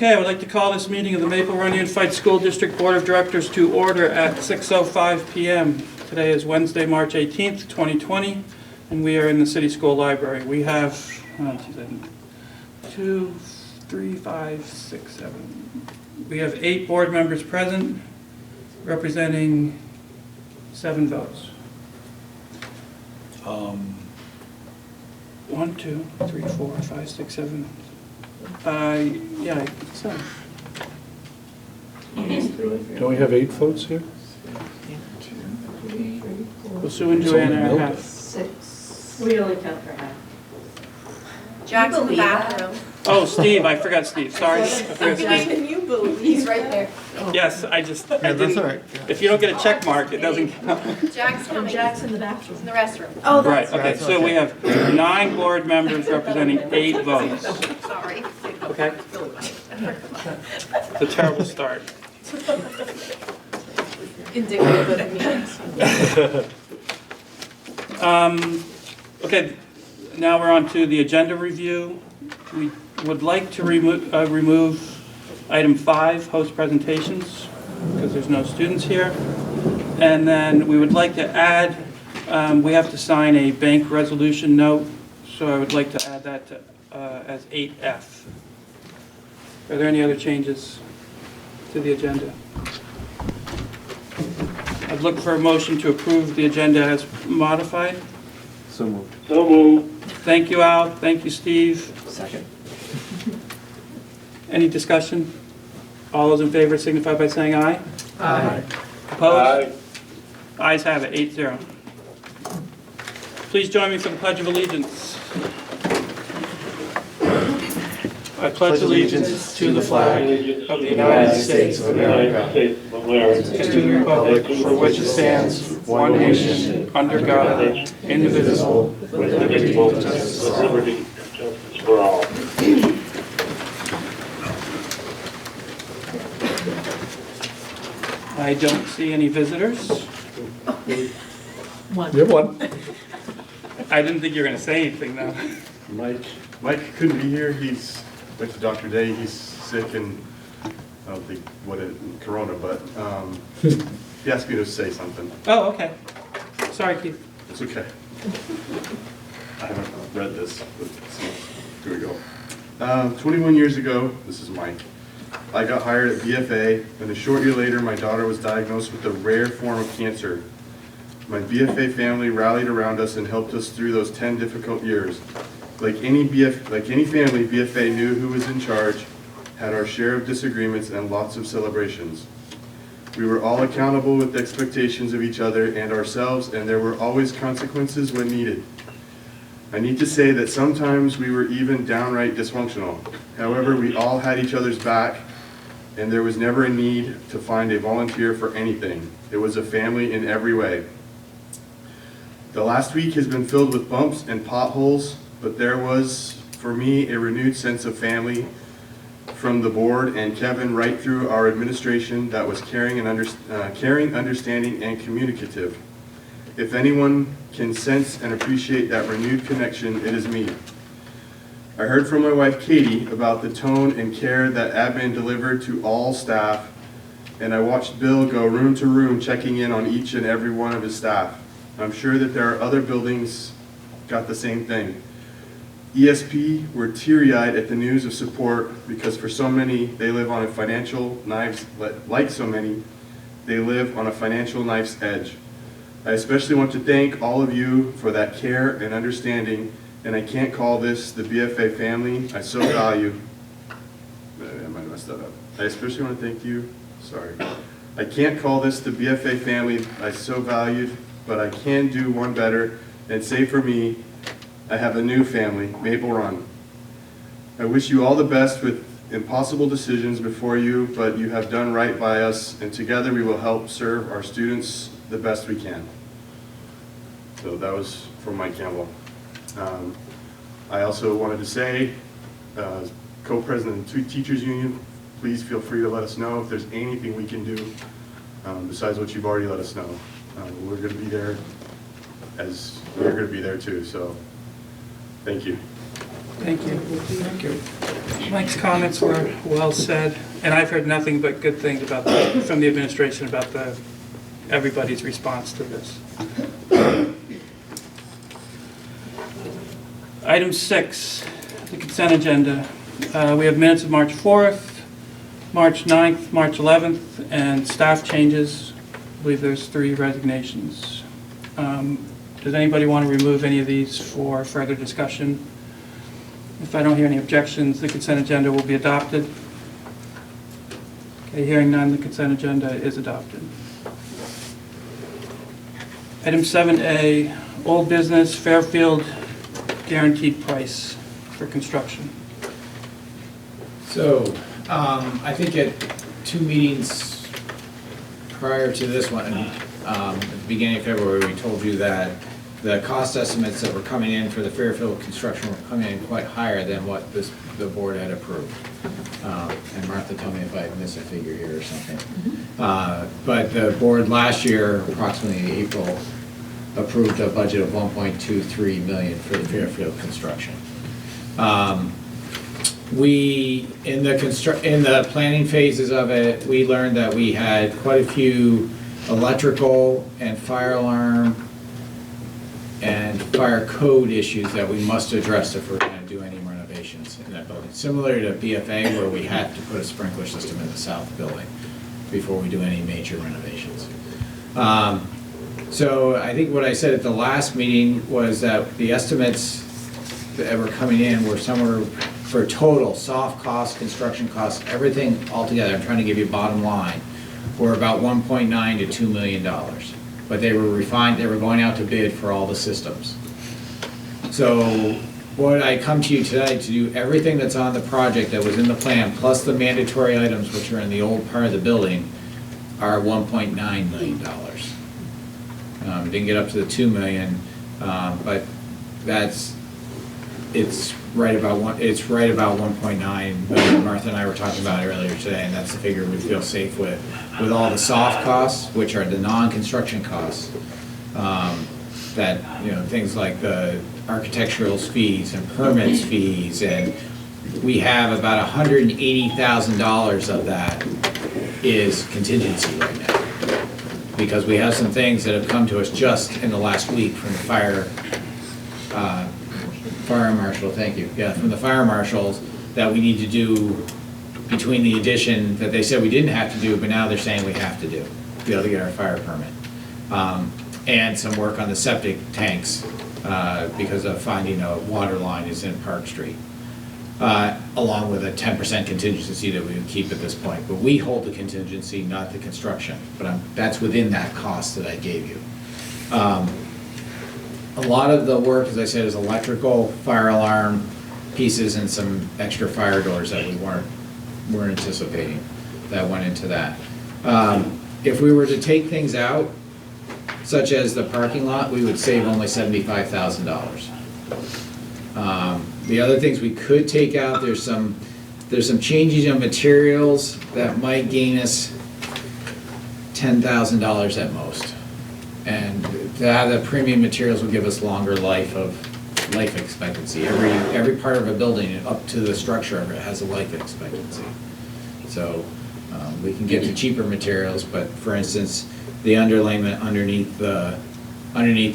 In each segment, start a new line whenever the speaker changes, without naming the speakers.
Okay, I would like to call this meeting of the Maple Run Unified School District Board of Directors to order at 6:05 p.m. Today is Wednesday, March 18th, 2020, and we are in the City School Library. We have 2, 3, 5, 6, 7. We have 8 board members present, representing 7 votes. 1, 2, 3, 4, 5, 6, 7. Yeah, I think so.
Don't we have 8 votes here?
Well, Sue and Joanna are half.
6.
We only count for half.
Jack's in the bathroom.
Oh, Steve, I forgot Steve, sorry.
Can you believe? He's right there.
Yes, I didn't,
all right.
if you don't get a check mark, it doesn't count.
Jack's coming.
Jack's in the bathroom.
In the restroom.
Oh,
Right,
that's
okay, so we have 9 board members representing 8 votes.
Sorry.
Okay? It's a terrible start.
Indicative of me.
Okay, now we're on to the agenda review. We would like to remove item 5, host presentations, because there's no students here. And then we would like to add, we have to sign a bank resolution note, so I would like to add that to, as 8F. Are there any other changes to the agenda? I'd look for a motion to approve the agenda as modified.
So moved.
So moved.
Thank you, Al. Thank you, Steve.
Second.
Any discussion? All those in favor signify by saying aye.
Aye.
Opposed? Ayes have it, 8-0. Please join me for the Pledge of Allegiance. I pledge allegiance to the flag of the United States of America and to the republic for which it stands, one nation, under God, indivisible, with liberty and justice
for all.
I don't see any visitors.
one.
You have one.
I didn't think you were going to say anything, though.
Mike couldn't be here. He's went to Dr. Day. He's sick and I don't think corona, but he asked me to say something.
Oh, okay. Sorry, Keith.
It's okay. I haven't read this, but so here we go. 21 years ago, this is Mike. I got hired at BFA, and a short year later, my daughter was diagnosed with a rare form of cancer. My BFA family rallied around us and helped us through those 10 difficult years. Like any family, BFA knew who was in charge, had our share of disagreements and lots of celebrations. We were all accountable with expectations of each other and ourselves, and there were always consequences when needed. I need to say that sometimes we were even downright dysfunctional. However, we all had each other's back, and there was never a need to find a volunteer for anything. It was a family in every way. The last week has been filled with bumps and potholes, but there was, for me, a renewed sense of family from the board and Kevin right through our administration that was caring, understanding, and communicative. If anyone can sense and appreciate that renewed connection, it is me. I heard from my wife Katie about the tone and care that admin delivered to all staff, and I watched Bill go room to room checking in on each and every one of his staff. I'm sure that there are other buildings got the same thing. ESP were teary-eyed at the news of support because for so many, they live on a financial knife's, like so many, they live on a financial knife's edge. I especially want to thank all of you for that care and understanding, and I can't call this the BFA family I so value. I might have messed that up. I especially want to thank you, sorry. I can't call this the BFA family I so valued, but I can do one better and say for me, I have a new family, Maple Run. I wish you all the best with impossible decisions before you, but you have done right by us, and together we will help serve our students the best we can. So that was from Mike Campbell. I also wanted to say, co-president of the Teachers Union, please feel free to let us know if there's anything we can do besides what you've already let us know. We're going to be there as we're going to be there too. So thank you.
Thank you. Thank you. Mike's comments were well said, and I've heard nothing but good things about from the administration about everybody's response to this. Item 6, the consent agenda. We have minutes of March 4th, March 9th, March 11th, and staff changes. I believe there's 3 resignations. Does anybody want to remove any of these for further discussion? If I don't hear any objections, the consent agenda will be adopted. Okay, hearing none, the consent agenda is adopted. Item 7A, old business, Fairfield guaranteed price for construction.
So, I think at 2 meetings prior to this one, at the beginning of February, we told you that the cost estimates that were coming in for the Fairfield construction were coming in quite higher than what the board had approved. And Martha, tell me if I missed a figure here or something. But the board last year, approximately in April, approved a budget of $1.23 million for the Fairfield construction. We, in the planning phases of it, we learned that we had quite a few electrical and fire alarm and fire code issues that we must address if we're going to do any renovations in that building. Similar to BFA, where we had to put a sprinkler system in the south building before we do any major renovations. So I think what I said at the last meeting was that the estimates that were coming in were somewhere for total soft costs, construction costs, everything altogether, I'm trying to give you bottom line, were about $1.9 to $2 million. But they were refined, they were going out to bid for all the systems. So what I come to you today to do everything that's on the project that was in the plan, plus the mandatory items which are in the old part of the building, are $1.9 million. Didn't get up to the 2 million, but it's right about 1.9 million. Martha and I were talking about it earlier today, and that's the figure we feel safe with all the soft costs, which are the non-construction costs, that, things like the architectural fees and permits fees, and we have about $180,000 of that is contingency right now. Because we have some things that have come to us just in the last week from the fire marshal, thank you. Yeah, from the fire marshals that we need to do between the addition that they said we didn't have to do, but now they're saying we have to do to be able to get our fire permit. And some work on the septic tanks because of finding a water line is in Park Street. Along with a 10% contingency that we would keep at this point. But we hold the contingency, not the construction. But that's within that cost that I gave you. A lot of the work, as I said, is electrical, fire alarm pieces, and some extra fire doors that we weren't anticipating that went into that. If we were to take things out, such as the parking lot, we would save only $75,000. The other things we could take out, there's some changes in materials that might gain us $10,000 at most. And to have the premium materials will give us longer life expectancy. Every part of a building up to the structure of it has a life expectancy. So we can get to cheaper materials, but for instance, the underlayment underneath the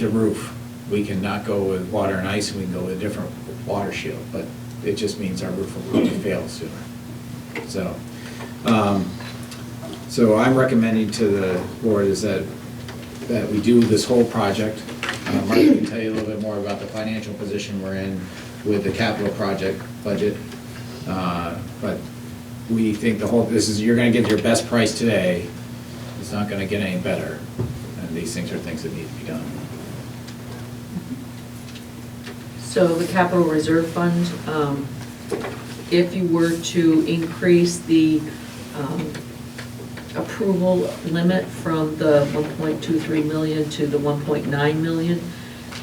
roof, we can not go with water and ice, and we can go with a different water shield, but it just means our roof will probably fail sooner. So I'm recommending to the board is that we do this whole project. Mark can tell you a little bit more about the financial position we're in with the capital project budget. But we think you're gonna get your best price today. It's not gonna get any better. And these things are things that need to be done.
So the capital reserve fund, if you were to increase the approval limit from the 1.23 million to the 1.9 million,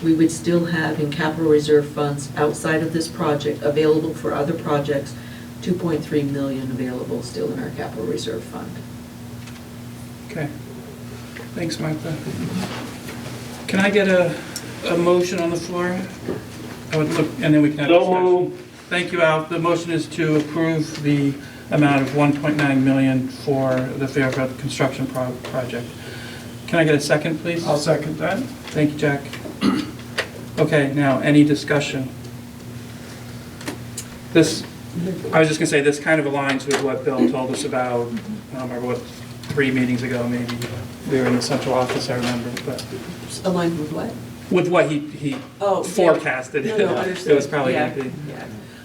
we would still have in capital reserve funds outside of this project available for other projects, 2.3 million available still in our capital reserve fund.
Okay. Thanks, Martha. Can I get a motion on the floor? I would look, and then we can have
So
discussion.
moved.
Thank you, Al. The motion is to approve the amount of $1.9 million for the Fairfield construction project. Can I get a second, please?
I'll second that.
Thank you, Jack. Okay, now, any discussion? This, I was just gonna say, this kind of aligns with what Bill told us about, I don't remember what, 3 meetings ago, maybe. We were in the central office, I remember, but
Aligned with what?
with what he
Oh, yeah.
forecasted.
No, no,
It
understood.
was probably
Yeah,
gonna be.
yeah.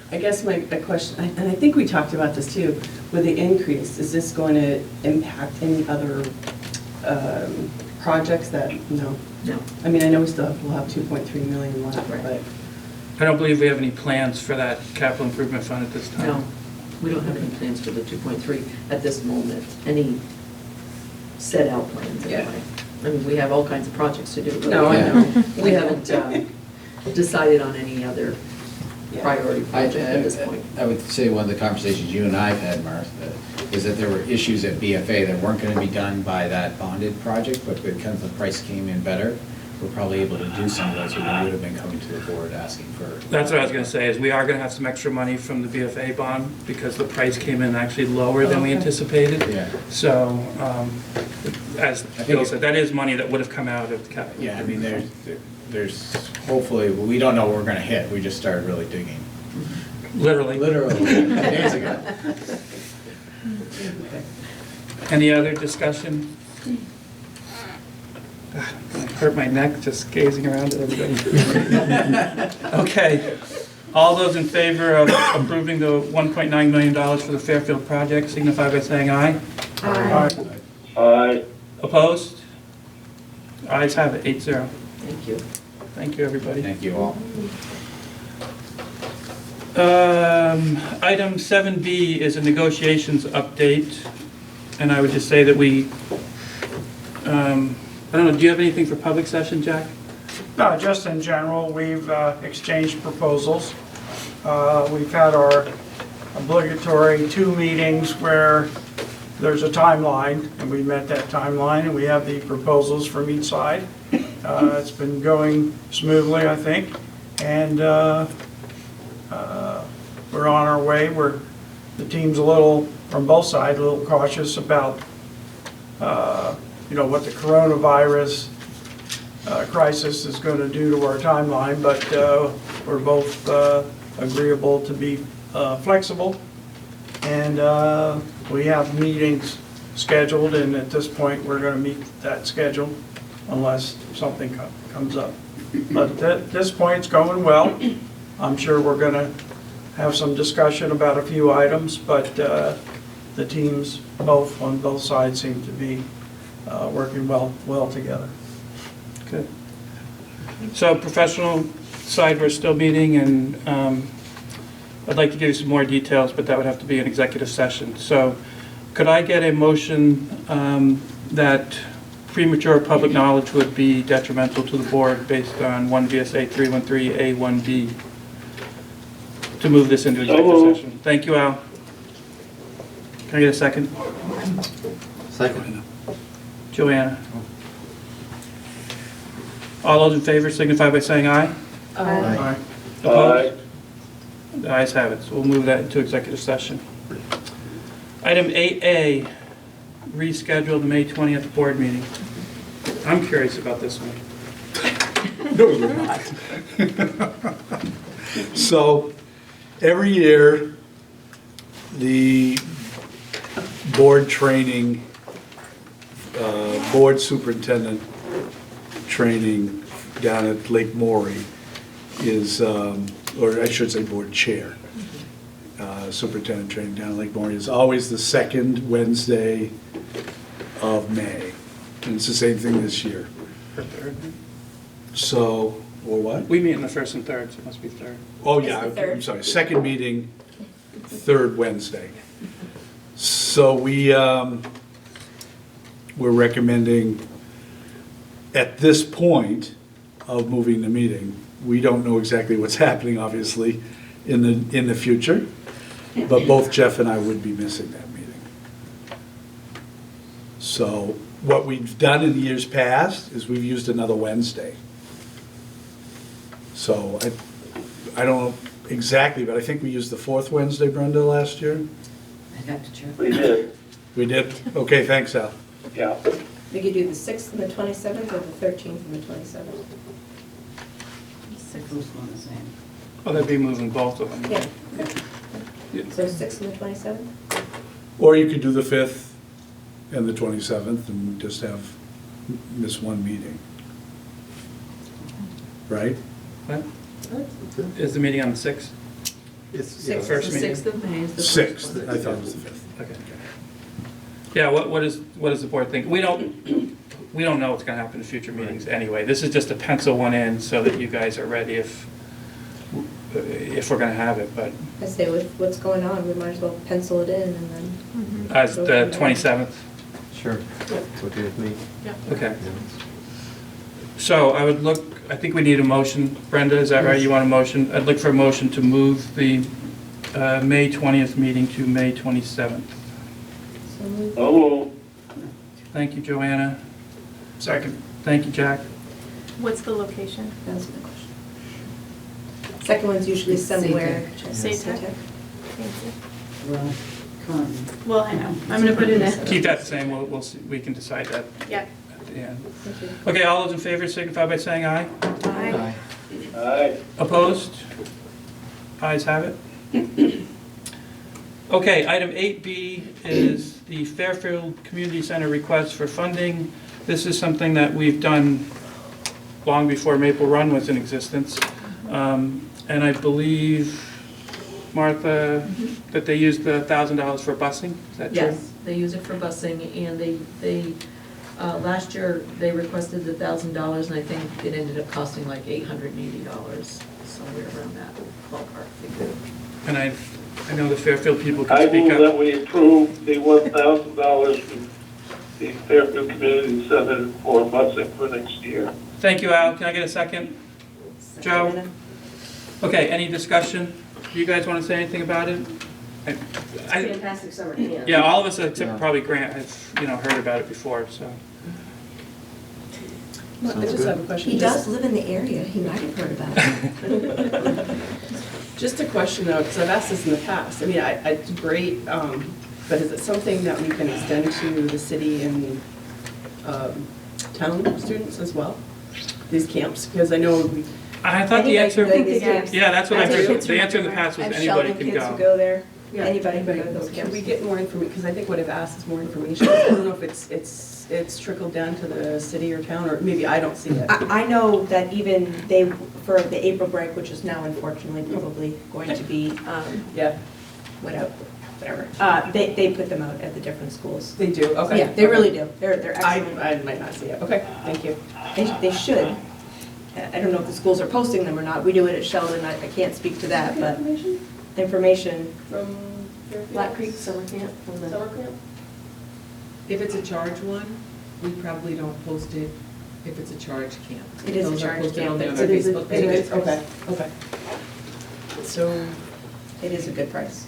I guess my question, and I think we talked about this too, with the increase, is this going to impact any other projects that, no?
No.
I mean, I know we'll have 2.3 million left,
Right.
but,
I don't believe we have any plans for that capital improvement fund at this time.
No, we don't have any plans for the 2.3 at this moment, any set out plans anyway. I mean, we have all kinds of projects to do, but
no, I
Yeah.
know.
we haven't decided on any other
Yeah.
priority project at this point.
I would say one of the conversations you and I have had, Martha, is that there were issues at BFA that weren't gonna be done by that bonded project, but because the price came in better, we're probably able to do some of those, or we would have been coming to the board asking for.
That's what I was gonna say, is we are gonna have some extra money from the BFA bond because the price came in actually lower than we
Okay.
anticipated.
Yeah.
So, as
I think
Bill
it-
said, that is money that would have come out of the capital.
Yeah, I mean, there's, hopefully, we don't know what we're gonna hit, we just started really digging.
Literally.
Literally, days ago.
Any other discussion? I hurt my neck just gazing around at everybody. Okay. All those in favor of approving the $1.9 million for the Fairfield project signify by saying aye.
Aye.
Opposed? Ayes have it, 8-0.
Thank you.
Thank you, everybody.
Thank you all.
Item 7B is a negotiations update, and I would just say that we, I don't know, do you have anything for public session, Jack?
No, just in general, we've exchanged proposals. We've had our obligatory 2 meetings where there's a timeline, and we met that timeline, and we have the proposals from each side. It's been going smoothly, I think, and we're on our way. The team's a little, from both sides, a little cautious about, what the coronavirus crisis is going to do to our timeline, but we're both agreeable to be flexible. And we have meetings scheduled, and at this point, we're going to meet that schedule unless something comes up. But at this point, it's going well. I'm sure we're going to have some discussion about a few items, but the teams on both sides seem to be working well together.
Good. So professional side, we're still meeting, and I'd like to give you some more details, but that would have to be an executive session. So could I get a motion that premature public knowledge would be detrimental to the board based on 1 VSA 313A1B to move this into executive session? Thank you, Al. Can I get a second?
Second.
Joanna? All those in favor signify by saying aye.
Aye.
Opposed? The ayes have it, so we'll move that into executive session. Item 8A, reschedule the May 20th board meeting. I'm curious about this one.
No, you're not. So, every year, the board training, board superintendent training down at Lake Maury is, or I should say board chair, superintendent training down at Lake Maury is always the second Wednesday of May. And it's the same thing this year.
Or third?
So, or what?
We meet in the first and third, so it must be third.
Oh, yeah, I'm sorry, second meeting, third Wednesday. So we're recommending, at this point of moving the meeting, we don't know exactly what's happening, obviously, in the future, but both Jeff and I would be missing that meeting. So what we've done in years past is we've used another Wednesday. So I don't know, exactly, but I think we used the fourth Wednesday, Brenda, last year.
I'd have to check.
We did,
We did? Okay, thanks, Al.
yeah.
We could do the 6th and the 27th, or the 13th and the 27th.
Well, that'd be moving both of them.
Yeah.
Yeah.
So 6th and the 27th?
Or you could do the 5th and the 27th and just miss one meeting. Right?
What? Is the meeting on the 6th?
It's,
The first
The
meeting?
6th of May is the first
6th,
one.
I thought it was the 5th.
Okay. Yeah, what does the board think? We don't know what's gonna happen in future meetings anyway. This is just to pencil one in so that you guys are ready if we're gonna have it, but
I say with what's going on, we might as well pencil it in and then.
as the 27th,
Sure, it's okay with me.
okay. So I think we need a motion. Brenda, is that right? You want a motion? I'd look for a motion to move the May 20th meeting to May 27th.
So we-
Oh,
Thank you, Joanna.
Second.
Thank you, Jack.
What's the location?
That's my question. Second one's usually somewhere.
Saytech.
Saytech.
Thank you.
Well, come.
Well, I know, I'm gonna put it in.
Keep that the same. We'll see. We can decide that
Yeah.
at the end.
Thank you.
Okay, all those in favor signify by saying aye.
Aye.
aye.
Opposed? Ayes have it. Okay, item 8B is the Fairfield Community Center request for funding. This is something that we've done long before Maple Run was in existence. And I believe, Martha, that they used the $1,000 for busing, is that true?
Yes, they use it for busing, and last year, they requested the $1,000, and I think it ended up costing like $880, somewhere around that ballpark figure.
And I know the Fairfield people
I
can speak
move
up.
that we approve the $1,000 from the Fairfield Community Center for busing for next year.
Thank you, Al. Can I get a second? Joe? Okay, any discussion? Do you guys want to say anything about it?
Fantastic summer camp.
Yeah, all of us except probably Grant have, heard about it before, so.
I just have a question.
He does live in the area, he might have heard about it.
Just a question though, because I've asked this in the past. I mean, it's great, but is it something that we can extend to the city and town students as well? These camps? Because I know
I thought the answer,
Anybody can go to these
yeah, that's what I
camps.
heard. The answer in the past was
I have
anybody
Sheldon
can
kids who
go.
go there.
Yeah,
Anybody can go to
but
those
can
camps.
we get more information? Because I think what I've asked is more information. I don't know if it's trickled down to the city or town, or maybe I don't see it.
I know that even they, for the April break, which is now unfortunately probably going to be,
Yeah,
whatever, they put them out at the different schools.
they do, okay.
Yeah, they really do. They're excellent.
I might not see it. Okay, thank you.
They should. I don't know if the schools are posting them or not. We do it at Sheldon. I can't speak to that, but information.
From
Black Creek Summer Camp. from the-
Summer camp?
If it's a charge one, we probably don't post it if it's a charge camp.
It is a
Those are
charge
posted
camp.
on their
It is a-
Facebook
it is.
page.
Okay, okay. So,
It is a good price.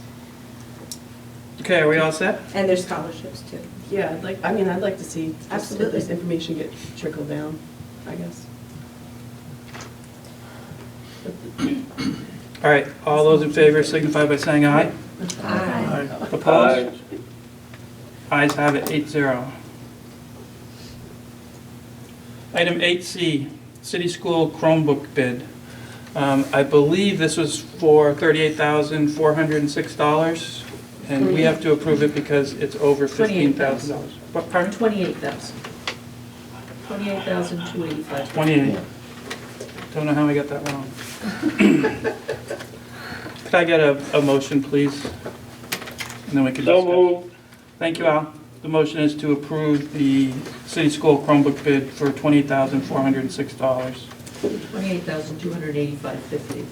Okay, are we all set?
And there's scholarships too.
yeah, I'd like to see just if
Absolutely.
this information get trickled down, I guess.
All right, all those in favor signify by saying aye.
Aye.
Opposed? Ayes have it, 8-0. Item 8C, City School Chromebook bid. I believe this was for $38,406, and we have to approve it because it's over $15,000. What, pardon?
28,000. 28,285.
28. Don't know how I got that wrong. Could I get a motion, please? And then we can
So
discuss.
moved.
Thank you, Al. The motion is to approve the City School Chromebook bid for $28,406.
28,285.50.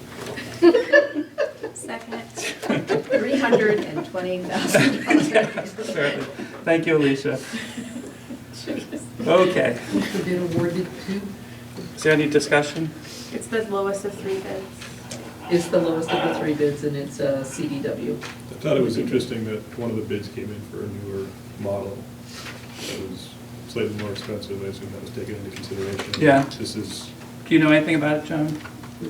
Second.
$320,000.
Certainly. Thank you, Alicia. Okay.
Who's the bid awarded to?
Is there any discussion?
It's the lowest of 3 bids.
It's the lowest of the 3 bids, and it's CDW.
I thought it was interesting that one of the bids came in for a newer model that was slightly more expensive. I assume that was taken into consideration.
Yeah.
This is,
Do you know anything about it, John?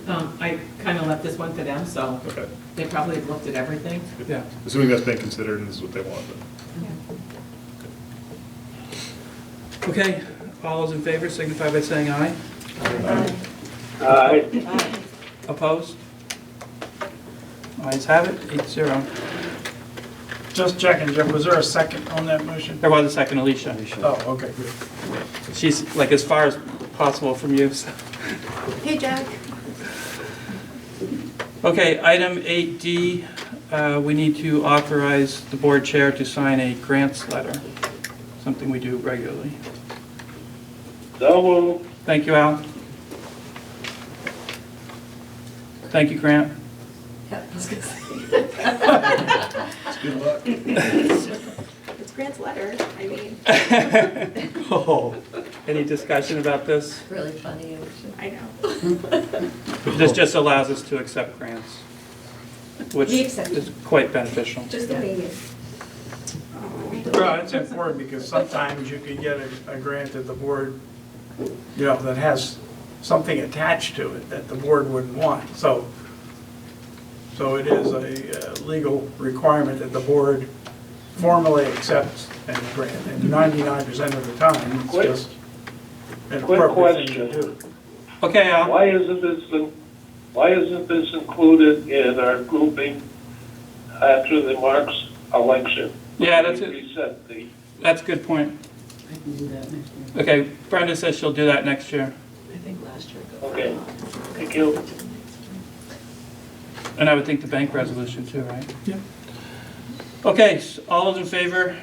I kind of left this one to them, so
Okay.
they probably have looked at everything.
Yeah.
Assuming that's been considered and this is what they want, then.
Okay, all those in favor signify by saying aye.
Aye.
Opposed? Ayes have it, 8-0.
Just checking, Jeff, was there a second on that motion?
There was a second, Alicia.
Oh, okay, good.
She's like as far as possible from you, so.
Hey, Jack.
Okay, item 8D, we need to authorize the board chair to sign a grants letter, something we do regularly.
So moved.
Thank you, Al. Thank you, Grant.
Yeah, I was gonna say.
Good luck.
It's Grant's letter, I mean,
Oh, any discussion about this?
Really funny, actually.
I know.
This just allows us to accept grants, which
We accept.
is quite beneficial.
Just a meeting.
Well, it's important because sometimes you could get a grant that the board, you know, that has something attached to it that the board wouldn't want. So it is a legal requirement that the board formally accepts a grant. And 99% of the time, it's just an
Quick
appropriate thing to
question.
do.
Okay, Al.
Why isn't this included in our grouping after the Marks election?
Yeah, that's
We
it.
reset the,
That's a good point. Okay, Brenda says she'll do that next year.
I think last year.
okay, thank you.
And I would think the bank resolution too, right?
Yep.
Okay, all those in favor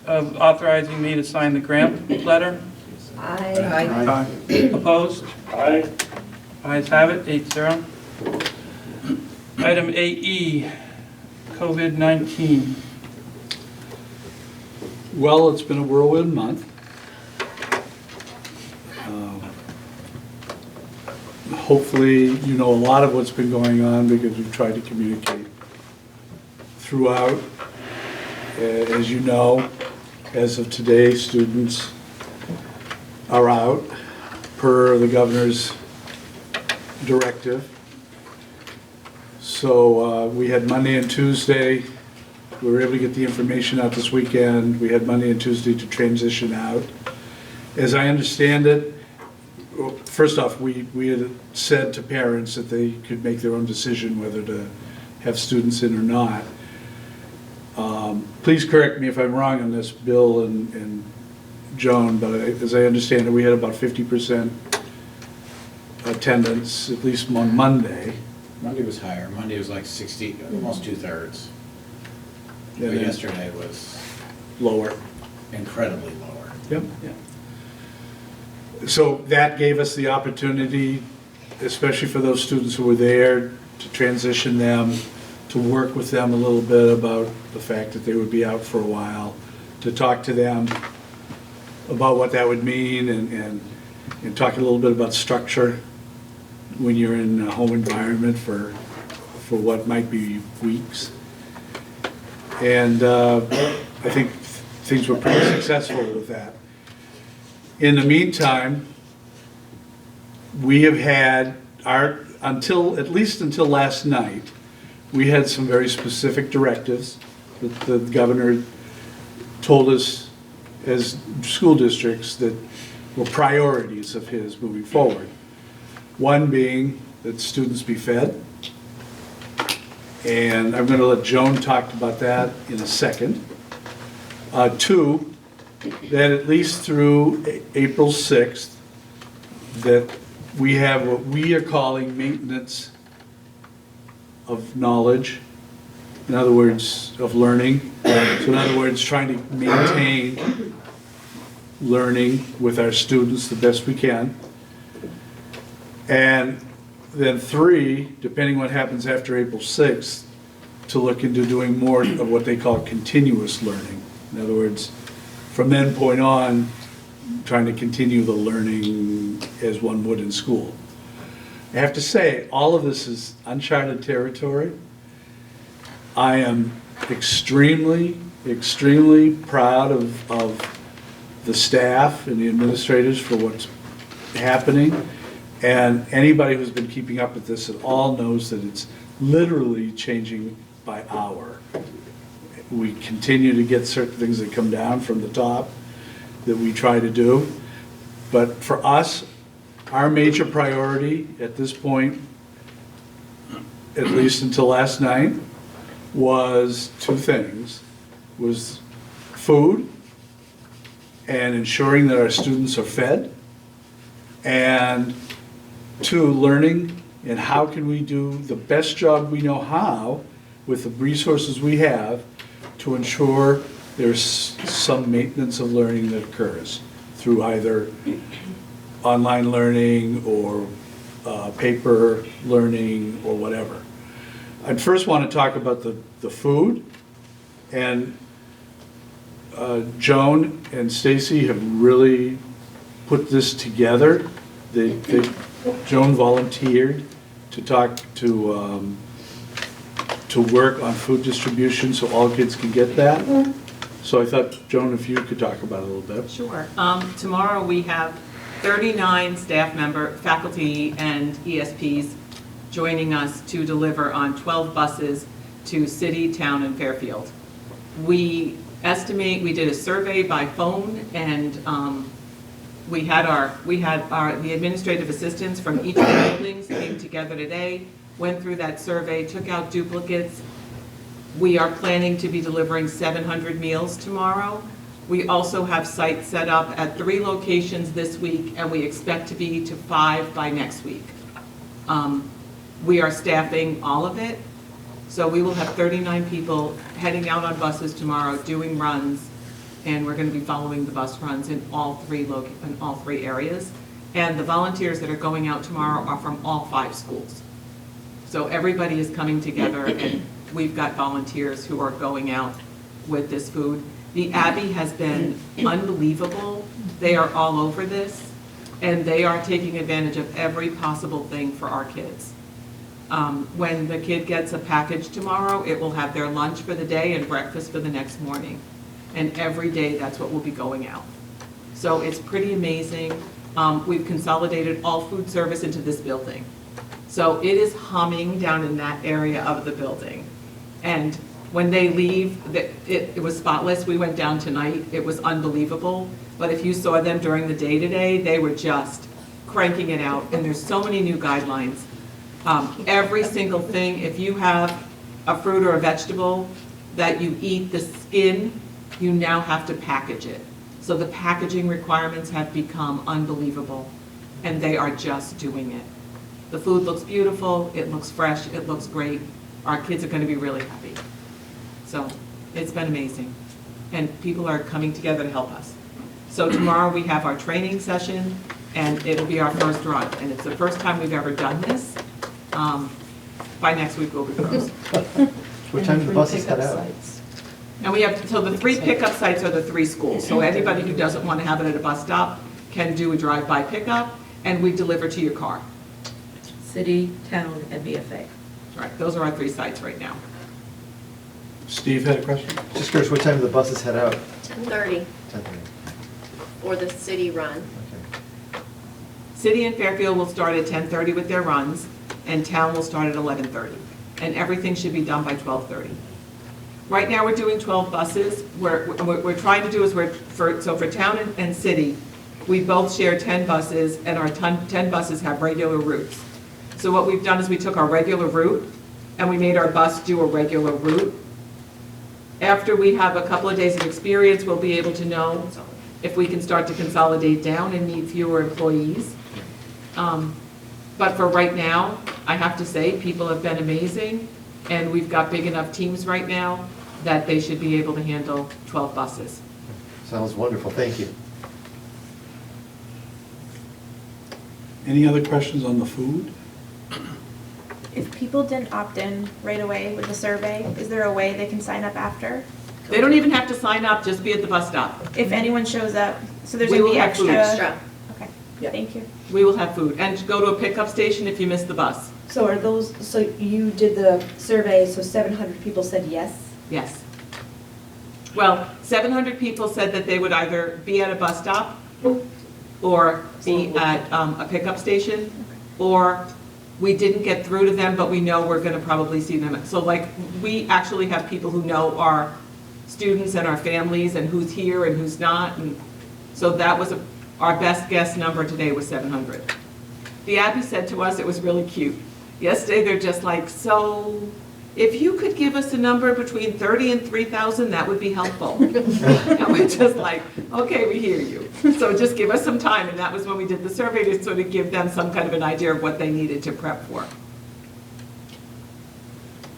of authorizing me to sign the grant letter?
Aye.
Opposed?
Aye.
Ayes have it, 8-0. Item 8E, COVID-19.
Well, it's been a whirlwind month. Hopefully, you know a lot of what's been going on because we've tried to communicate throughout. As you know, as of today, students are out per the governor's directive. So we had Monday and Tuesday. We were able to get the information out this weekend. We had Monday and Tuesday to transition out. As I understand it, well, first off, we had said to parents that they could make their own decision whether to have students in or not. Please correct me if I'm wrong on this, Bill and Joan, but as I understand it, we had about 50% attendance, at least on Monday.
Monday was higher. Monday was like 60, almost 2/3.
Yeah,
But
then
yesterday was
lower.
incredibly lower.
Yep. So that gave us the opportunity, especially for those students who were there, to transition them, to work with them a little bit about the fact that they would be out for a while, to talk to them about what that would mean and talk a little bit about structure when you're in a home environment for what might be weeks. And I think things were pretty successful with that. In the meantime, we have had at least until last night, we had some very specific directives that the governor told us as school districts that were priorities of his moving forward. One being that students be fed. And I'm going to let Joan talk about that in a second. Two, that at least through April 6th, that we have what we are calling maintenance of knowledge, in other words, of learning. So in other words, trying to maintain learning with our students the best we can. And then three, depending what happens after April 6th, to look into doing more of what they call continuous learning. In other words, from that point on, trying to continue the learning as one would in school. I have to say, all of this is uncharted territory. I am extremely, extremely proud of the staff and the administrators for what's happening. And anybody who's been keeping up with this at all knows that it's literally changing by hour. We continue to get certain things that come down from the top that we try to do. But for us, our major priority at this point, at least until last night, was two things. Was food and ensuring that our students are fed, and two, learning and how can we do the best job we know how with the resources we have to ensure there's some maintenance of learning that occurs through either online learning or paper learning or whatever. I'd first want to talk about the food, and Joan and Stacy have really put this together. Joan volunteered to talk to work on food distribution so all kids can get that. So I thought, Joan, if you could talk about it a little bit.
Sure. Tomorrow we have 39 staff faculty and ESPs joining us to deliver on 12 buses to City, Town, and Fairfield. We did a survey by phone, and we had the administrative assistants from each of the buildings came together today, went through that survey, took out duplicates. We are planning to be delivering 700 meals tomorrow. We also have sites set up at 3 locations this week, and we expect to be to 5 by next week. We are staffing all of it, so we will have 39 people heading out on buses tomorrow, doing runs, and we're going to be following the bus runs in all three areas. And the volunteers that are going out tomorrow are from all 5 schools. So everybody is coming together, and we've got volunteers who are going out with this food. The Abbey has been unbelievable. They are all over this, and they are taking advantage of every possible thing for our kids. When the kid gets a package tomorrow, it will have their lunch for the day and breakfast for the next morning. And every day, that's what will be going out. So it's pretty amazing. We've consolidated all food service into this building. So it is humming down in that area of the building. And when they leave, it was spotless. We went down tonight. It was unbelievable. But if you saw them during the day today, they were just cranking it out. And there's so many new guidelines. Every single thing, if you have a fruit or a vegetable that you eat the skin, you now have to package it. So the packaging requirements have become unbelievable, and they are just doing it. The food looks beautiful, it looks fresh, it looks great. Our kids are going to be really happy. So it's been amazing, and people are coming together to help us. So tomorrow we have our training session, and it'll be our first run, and it's the first time we've ever done this. By next week we'll be closed.
What time do the buses head out?
And we have, so the 3 pickup sites are the 3 schools. So anybody who doesn't want to have it at a bus stop can do a drive-by pickup, and we deliver to your car.
City, Town, and BFA.
Right, those are our 3 sites right now.
Steve had a question?
Just curious, what time do the buses head out?
10:30
10:30.
for the city run.
Okay.
City and Fairfield will start at 10:30 with their runs, and Town will start at 11:30. And everything should be done by 12:30. Right now, we're doing 12 buses. What we're trying to do is for Town and City, we both share 10 buses, and our 10 buses have regular routes. So what we've done is we took our regular route, and we made our bus do a regular route. After we have a couple of days of experience, we'll be able to know if we can start to consolidate down and need fewer employees. But for right now, I have to say, people have been amazing, and we've got big enough teams right now that they should be able to handle 12 buses.
Sounds wonderful, thank you.
Any other questions on the food?
If people didn't opt in right away with the survey, is there a way they can sign up after?
They don't even have to sign up, just be at the bus stop.
If anyone shows up, so there's
We
gonna
will
be
have food.
extra? Okay,
Yeah.
thank you.
We will have food, and go to a pickup station if you miss the bus.
So are those, so you did the survey, so 700 people said yes?
Yes. Well, 700 people said that they would either be at a bus stop or be at a pickup station, or we didn't get through to them, but we know we're gonna probably see them. So like, we actually have people who know our students and our families and who's here and who's not, and so that was our best guess number today was 700. The Abbey said to us, it was really cute. Yesterday, they're just like, so if you could give us a number between 30 and 3,000, that would be helpful. And we're just like, okay, we hear you. So just give us some time, and that was when we did the survey to sort of give them some kind of an idea of what they needed to prep for.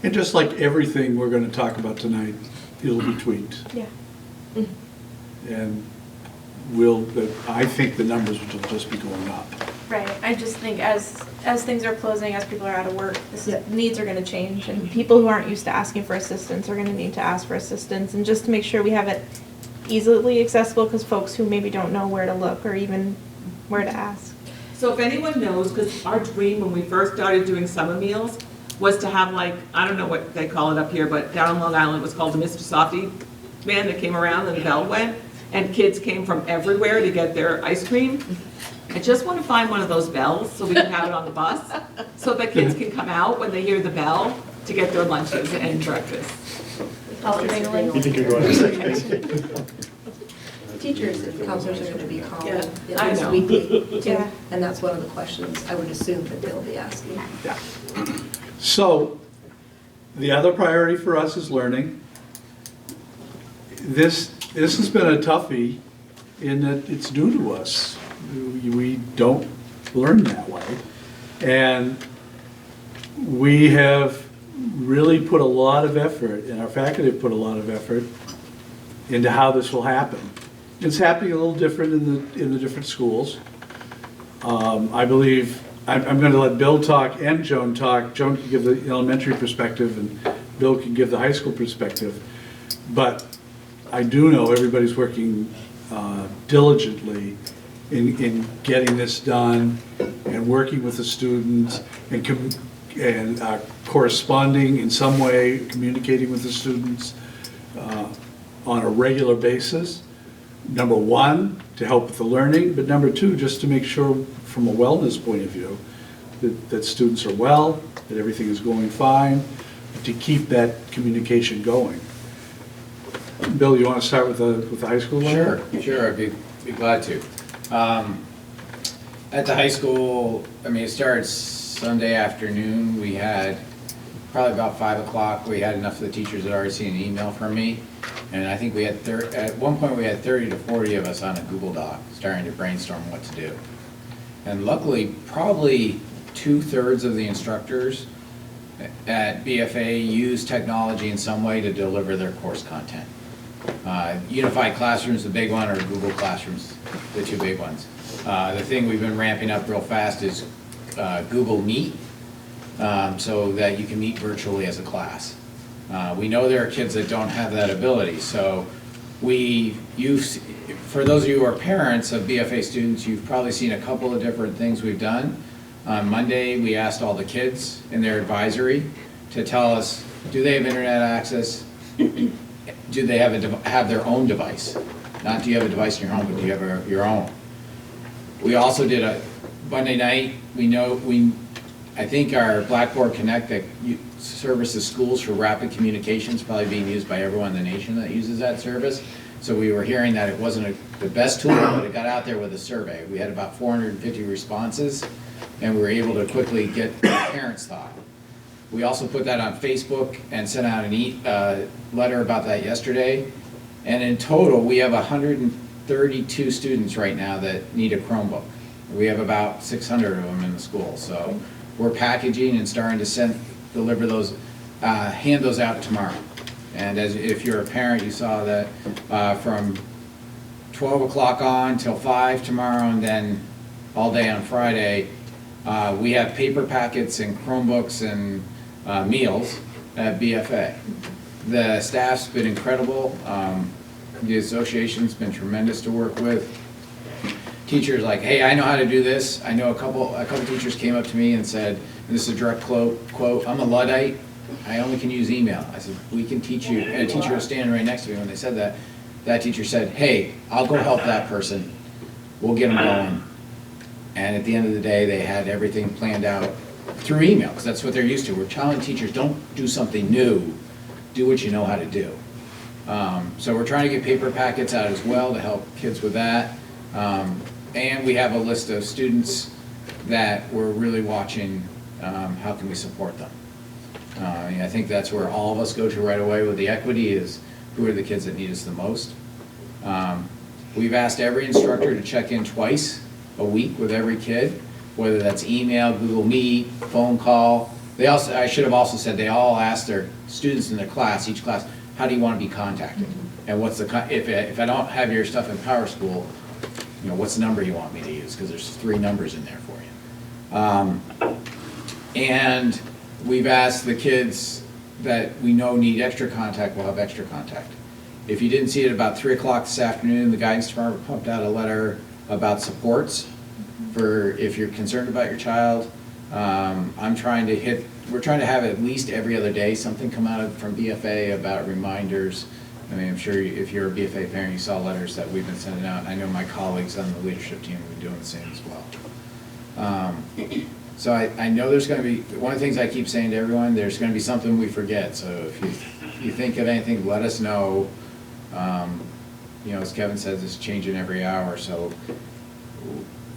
And just like everything we're going to talk about tonight, it'll be tweaked.
Yeah.
And I think the numbers will just be going up.
Right, I just think as things are closing, as people are out of work, needs are gonna change, and people who aren't used to asking for assistance are gonna need to ask for assistance, and just to make sure we have it easily accessible, because folks who maybe don't know where to look or even where to ask.
So if anyone knows, because our dream when we first started doing summer meals was to have like, I don't know what they call it up here, but down on Long Island it was called the Mr. Softy man that came around and the bell went, and kids came from everywhere to get their ice cream. I just want to find one of those bells so we can have it on the bus, so that kids can come out when they hear the bell to get their lunches and breakfast.
You think you're going to second?
Teachers and counselors are going to be calling
Yeah,
at
I
least
know.
weekly, too,
Yeah.
and that's one of the questions I would assume that they'll be asking.
Yeah. So, the other priority for us is learning. This has been a toughie in that it's new to us. We don't learn that way. And we have really put a lot of effort, and our faculty have put a lot of effort into how this will happen. It's happening a little different in the different schools. I believe, I'm going to let Bill talk and Joan talk. Joan can give the elementary perspective and Bill can give the high school perspective. But I do know everybody's working diligently in getting this done and working with the students and corresponding in some way, communicating with the students on a regular basis. Number one, to help with the learning, but number two, just to make sure from a wellness point of view that students are well, that everything is going fine, to keep that communication going. Bill, you want to start with the high school level?
Sure, I'd be glad to. At the high school, I mean, it starts Sunday afternoon. We had probably about 5 o'clock. We had enough of the teachers that already seen an email from me. And I think we had, at one point we had 30 to 40 of us on a Google Doc starting to brainstorm what to do. And luckily, probably 2/3 of the instructors at BFA use technology in some way to deliver their course content. Unified Classroom's the big one, or Google Classroom's the two big ones. The thing we've been ramping up real fast is Google Meet, so that you can meet virtually as a class. We know there are kids that don't have that ability, so for those of you who are parents of BFA students, you've probably seen a couple of different things we've done. On Monday, we asked all the kids in their advisory to tell us, do they have internet access? Do they have their own device? Not do you have a device in your home, but do you have your own? We also did a Monday night. I think our Blackboard Connect that services schools for rapid communications probably being used by everyone in the nation that uses that service. So we were hearing that it wasn't the best tool, but it got out there with a survey. We had about 450 responses, and we were able to quickly get parents' thought. We also put that on Facebook and sent out a letter about that yesterday. And in total, we have 132 students right now that need a Chromebook. We have about 600 of them in the school. So we're packaging and starting to deliver those, hand those out tomorrow. And if you're a parent, you saw that from 12 o'clock on till 5 tomorrow, and then all day on Friday, we have paper packets and Chromebooks and meals at BFA. The staff's been incredible. The association's been tremendous to work with. Teachers like, hey, I know how to do this. I know a couple teachers came up to me and said, and this is a direct quote, I'm a Luddite. I only can use email. I said, we can teach you. And a teacher was standing right next to me when they said that. That teacher said, hey, I'll go help that person. we'll get them going. And at the end of the day, they had everything planned out through email, because that's what they're used to. We're telling teachers, don't do something new, do what you know how to do. So we're trying to get paper packets out as well to help kids with that. And we have a list of students that we're really watching, how can we support them. I think that's where all of us go to right away with the equity is who are the kids that need us the most. We've asked every instructor to check in twice a week with every kid, whether that's email, Google Meet, phone call. They also, I should have also said, they all asked their students in their class, each class, how do you want to be contacted? And what's the, if I don't have your stuff in Power School, you know, what's the number you want me to use? Because there's 3 numbers in there for you. And we've asked the kids that we know need extra contact, we'll have extra contact. If you didn't see it about 3 o'clock this afternoon, the guidance department pumped out a letter about supports for if you're concerned about your child. We're trying to have at least every other day something come out from BFA about reminders. I mean, I'm sure if you're a BFA parent, you saw letters that we've been sending out. I know my colleagues on the leadership team have been doing the same as well. So I know there's going to be, one of the things I keep saying to everyone, there's going to be something we forget. So if you think of anything, let us know. You know, as Kevin says, it's changing every hour, so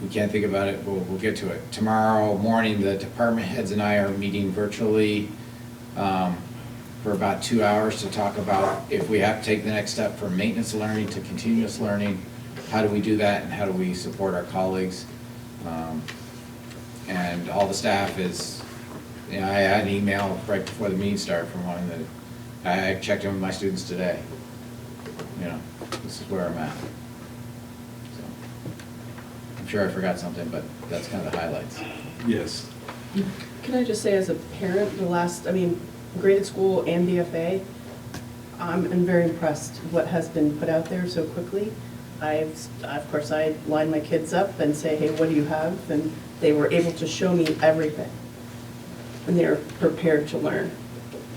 we can't think about it, we'll get to it. Tomorrow morning, the department heads and I are meeting virtually for about 2 hours to talk about if we have to take the next step from maintenance learning to continuous learning, how do we do that and how do we support our colleagues. And all the staff is, you know, I had an email right before the meeting started from one that I checked in with my students today. You know, this is where I'm at. So, I'm sure I forgot something, but that's kind of the highlights.
Yes.
Can I just say, as a parent, graded school and BFA, I'm very impressed what has been put out there so quickly. Of course, I line my kids up and say, hey, what do you have? And they were able to show me everything. And they're prepared to learn.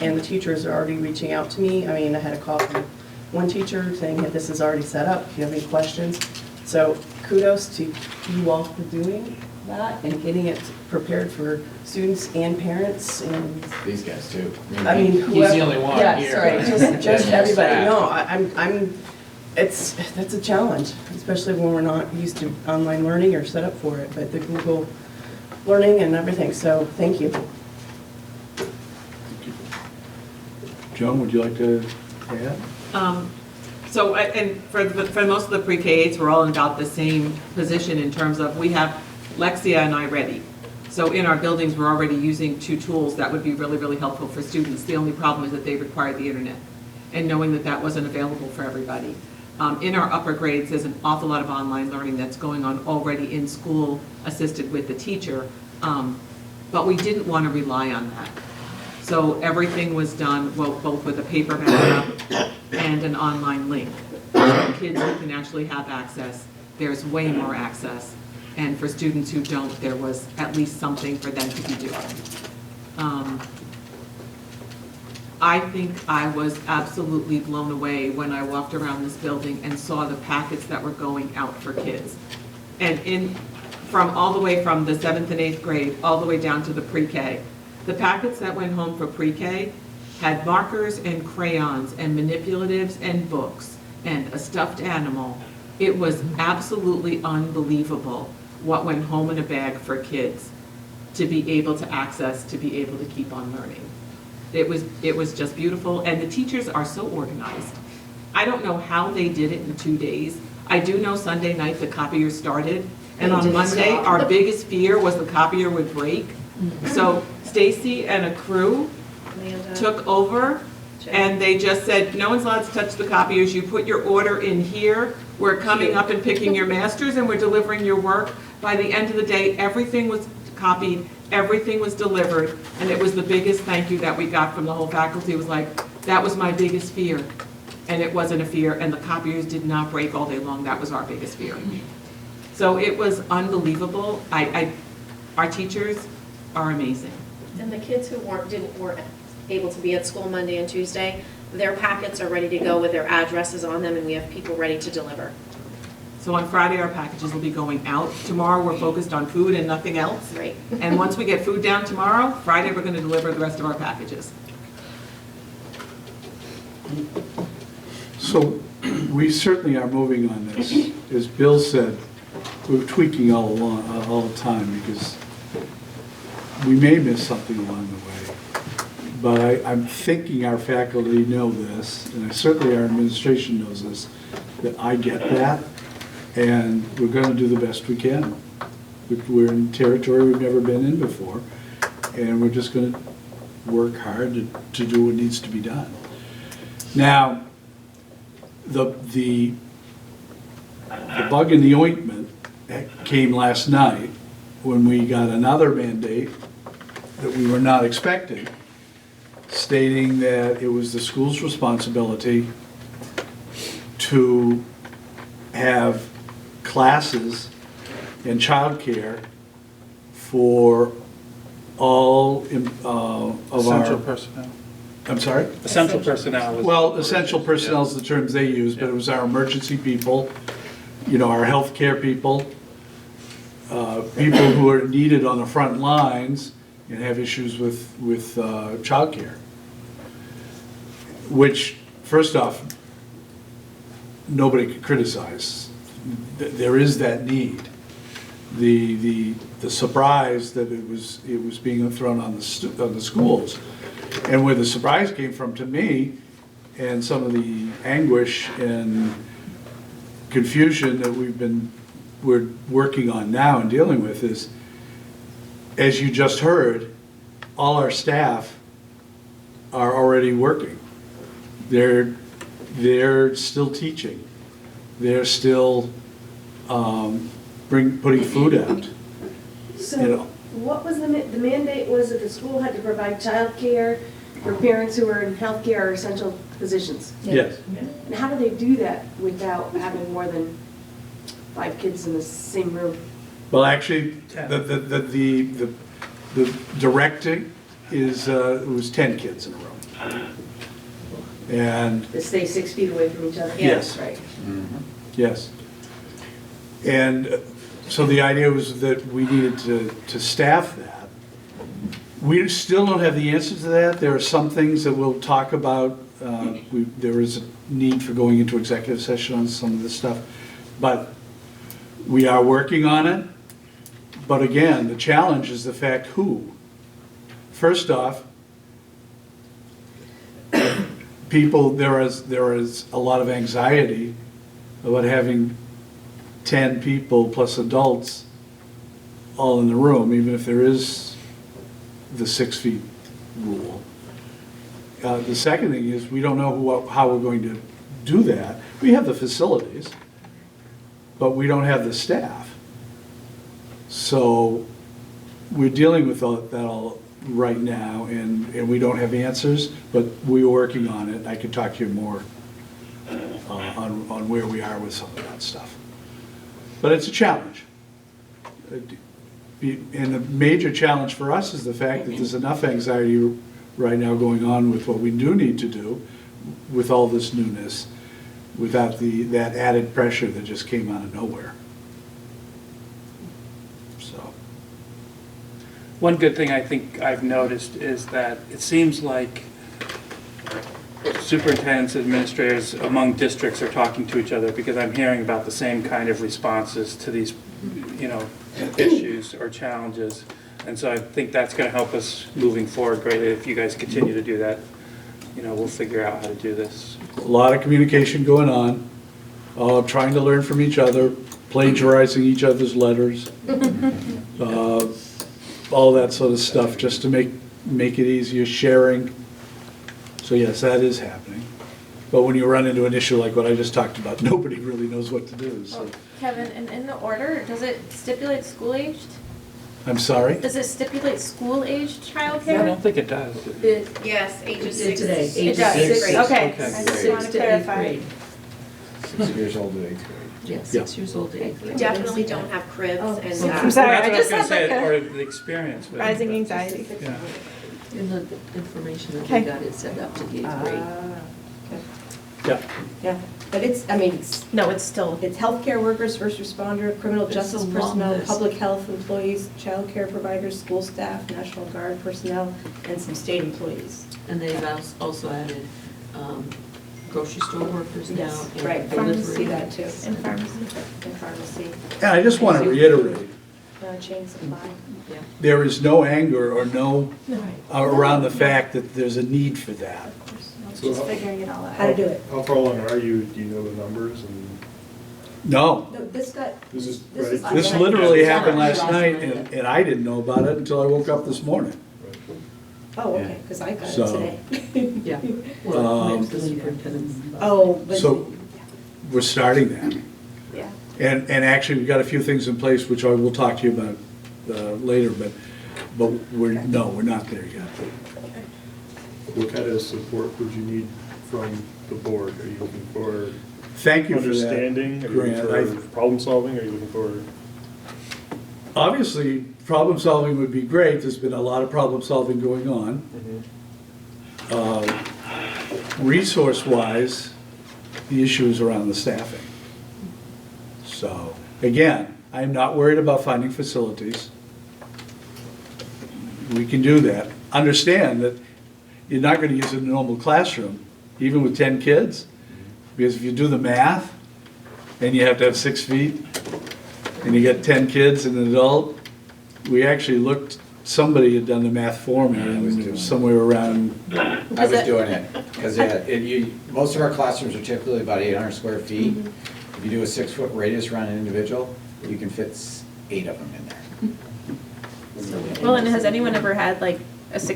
And the teachers are already reaching out to me. I mean, I had a call from one teacher saying, hey, this is already set up, do you have any questions? So kudos to you all for doing that and getting it prepared for students and parents and.
These guys too.
I mean,
he's the only one
yeah,
here.
sorry, just everybody.
Staff.
No, that's a challenge, especially when we're not used to online learning or set up for it, but the Google learning and everything, so thank you.
Joan, would you like to add?
And for most of the pre-K-8s, we're all in about the same position in terms of we have Lexia and iReady. So in our buildings, we're already using 2 tools that would be really, really helpful for students. The only problem is that they require the internet, and knowing that that wasn't available for everybody. In our upper grades, there's an awful lot of online learning that's going on already in school, assisted with the teacher, but we didn't want to rely on that. So everything was done both with a paper backup and an online link. For kids who can actually have access, there's way more access. And for students who don't, there was at least something for them to be doing. I think I was absolutely blown away when I walked around this building and saw the packets that were going out for kids. And from all the way from the 7th and 8th grade, all the way down to the pre-K. The packets that went home for pre-K had markers and crayons and manipulatives and books and a stuffed animal. It was absolutely unbelievable what went home in a bag for kids to be able to access, to be able to keep on learning. It was just beautiful, and the teachers are so organized. I don't know how they did it in 2 days. I do know Sunday night the copier started, and on Monday, our biggest fear was the copier would break. So Stacy and a crew took over, and they just said, no one's allowed to touch the copiers. You put your order in here. We're coming up and picking your masters, and we're delivering your work. By the end of the day, everything was copied, everything was delivered, and it was the biggest thank you that we got from the whole faculty. It was like, that was my biggest fear. And it wasn't a fear, and the copiers did not break all day long. That was our biggest fear. So it was unbelievable. Our teachers are amazing.
And the kids who weren't able to be at school Monday and Tuesday, their packets are ready to go with their addresses on them, and we have people ready to deliver.
So on Friday, our packages will be going out. Tomorrow, we're focused on food and nothing else.
Right.
And once we get food down tomorrow, Friday, we're going to deliver the rest of our packages.
So we certainly are moving on this. As Bill said, we're tweaking all the time because we may miss something along the way. But I'm thinking our faculty know this, and certainly our administration knows this, that I get that, and we're going to do the best we can. We're in territory we've never been in before, and we're just going to work hard to do what needs to be done. Now, the bug in the ointment came last night when we got another mandate that we were not expecting, stating that it was the school's responsibility to have classes and childcare for all of our...
Essential personnel.
I'm sorry?
Essential personnel.
Well, essential personnel is the terms they use, but it was our emergency people, you know, our healthcare people, people who are needed on the front lines and have issues with childcare. Which, first off, nobody could criticize. There is that need. The surprise that it was being thrown on the schools, and where the surprise came from to me, and some of the anguish and confusion that we're working on now and dealing with is, as you just heard, all our staff are already working. They're still teaching. They're still putting food out.
So,
You know.
what was the mandate was that the school had to provide childcare for parents who are in healthcare or essential positions?
Yes.
And how do they do that without having more than 5 kids in the same room?
Well, actually, the directing is, it was 10 kids in a row. And,
To stay 6 feet away from each other?
Yes.
Right.
yes. And so the idea was that we needed to staff that. We still don't have the answer to that. There are some things that we'll talk about. There is a need for going into executive session on some of this stuff. But we are working on it. But again, the challenge is the fact who. First off, there is a lot of anxiety about having 10 people plus adults all in the room, even if there is the 6 feet rule. The second thing is we don't know how we're going to do that. We have the facilities, but we don't have the staff. So we're dealing with that all right now, and we don't have answers, but we're working on it. I can talk to you more on where we are with some of that stuff. But it's a challenge. And the major challenge for us is the fact that there's enough anxiety right now going on with what we do need to do with all this newness, without that added pressure that just came out of nowhere. So.
One good thing I think I've noticed is that it seems like superintendents, administrators among districts are talking to each other, because I'm hearing about the same kind of responses to these, issues or challenges. And so I think that's going to help us moving forward greatly. If you guys continue to do that, we'll figure out how to do this.
A lot of communication going on, trying to learn from each other, plagiarizing each other's letters, all that sort of stuff, just to make it easier, sharing. So yes, that is happening. But when you run into an issue like what I just talked about, nobody really knows what to do. So.
Kevin, and in the order, does it stipulate school-aged?
I'm sorry?
Does it stipulate school-aged childcare?
I don't think it does.
Yes, ages
It did
6.
today,
It
ages
does.
6.
Okay,
Okay,
I just
Six
want to
to eighth
clarify.
grade.
6 years old to 8th grade.
Yeah, 6 years old to 8th
We
grade.
definitely don't have cribs
Oh,
and.
I'm sorry,
That's
I
what
just
was
had
gonna say,
like
or
a
the experience with it.
rising anxiety.
Yeah.
In the information that
Okay.
we got, it set up to the 8th grade.
Yeah.
Yeah, but it's, I mean, it's,
No, it's still,
it's healthcare workers, first responder, criminal
It's
justice
a long
personnel,
list.
public health employees, childcare providers, school staff, National Guard personnel, and some state employees.
And they've also added grocery store workers now.
Yes,
and
right,
delivery.
pharmacy that too.
in pharmacy.
And pharmacy,
And I just want to reiterate,
chain supply.
Yeah.
there is no anger or no,
No.
around the fact that there's a need for that.
So
Just
how-
figuring it all out.
How to do it.
How far along are you? Do you know the numbers and?
No,
No, this got,
This is,
this is.
right?
this literally happened last night, and I didn't know about it until I woke up this morning.
Oh, okay, because I got it
So-
today.
Yeah, well,
Um,
it's the superintendent's.
Oh, but.
So we're starting that.
Yeah.
And actually, we've got a few things in place, which I will talk to you about later, but we're not there yet.
What kind of support would you need from the board? Are you looking for
Thank you for that,
understanding? Are you
Grant.
looking for problem solving? Are you looking for?
Obviously, problem solving would be great. There's been a lot of problem solving going on. Resource-wise, the issue is around the staffing. So, again, I'm not worried about finding facilities. We can do that. Understand that you're not going to use a normal classroom, even with 10 kids, because if you do the math, and you have to have 6 feet, and you get 10 kids and an adult, we actually looked, somebody had done the math for me, and it was somewhere around,
I was doing it, because most of our classrooms are typically about 800 square feet. If you do a 6-foot radius around an individual, you can fit 8 of them in there.
Well, and has anyone ever had like a 10